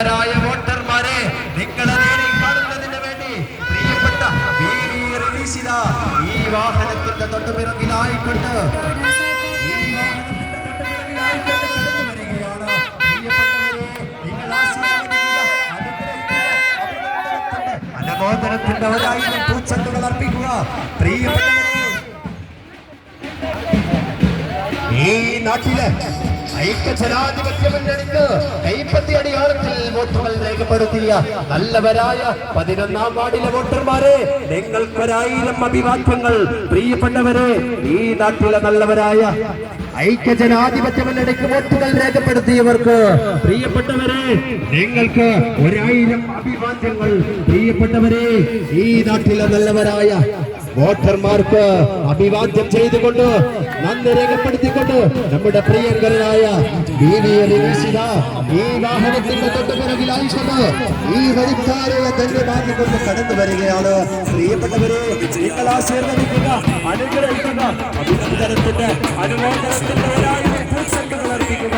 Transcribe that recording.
വോട്ടർമാരെ നിങ്ങളെ കാണുന്നതിന് വേണ്ടി പ്രിയപ്പെട്ട ഈ വാഹനത്തിന്റെ തൊട്ടുപിറകിലായിക്കൊണ്ട് അനുമോദനത്തിന്റെ 1000 പൂച്ചെണ്ടുകൾ അർപ്പിക്കുക. പ്രിയപ്പെട്ടവരെ, ഈ നാട്ടിലെ ഐക്യജനാധിപത്യ മുന്നണിക്ക് കൈപ്പത്തി അടിയാളത്തിൽ വോട്ടുകൾ രേഖപ്പെടുത്തിയ നല്ലവരായ 11ാം വാർഡിലെ വോട്ടർമാരെ നിങ്ങൾക്കൊരായിരം അഭിവാദ്യങ്ങൾ. പ്രിയപ്പെട്ടവരെ, ഈ നാട്ടിലെ നല്ലവരായ ഐക്യജനാധിപത്യ മുന്നണിക്ക് വോട്ടുകൾ രേഖപ്പെടുത്തിയവർക്ക് പ്രിയപ്പെട്ടവരെ നിങ്ങൾക്ക് 1000 അഭിവാദ്യങ്ങൾ. പ്രിയപ്പെട്ടവരെ, ഈ നാട്ടിലെ നല്ലവരായ വോട്ടർമാർക്ക് അഭിവാദ്യം ചെയ്തുകൊണ്ട് നന്ദി രേഖപ്പെടുത്തിക്കൊണ്ട് നമ്മുടെ പ്രിയങ്കരനായ ഈ വാഹനത്തിന്റെ തൊട്ടുപിറകിലായിക്കൊണ്ട് ഈ വഴിക്കാരെ ധന്യമാക്കിക്കൊണ്ട് കടന്നു വരികയാണ്. പ്രിയപ്പെട്ടവരെ, നിങ്ങൾ ആശീർവദിക്കുക, അനുഗ്രഹിക്കുക, അഭിനന്ദനത്തിന്റെ അനുമോദനത്തിന്റെ 1000 പൂച്ചെണ്ടുകൾ അർപ്പിക്കുക.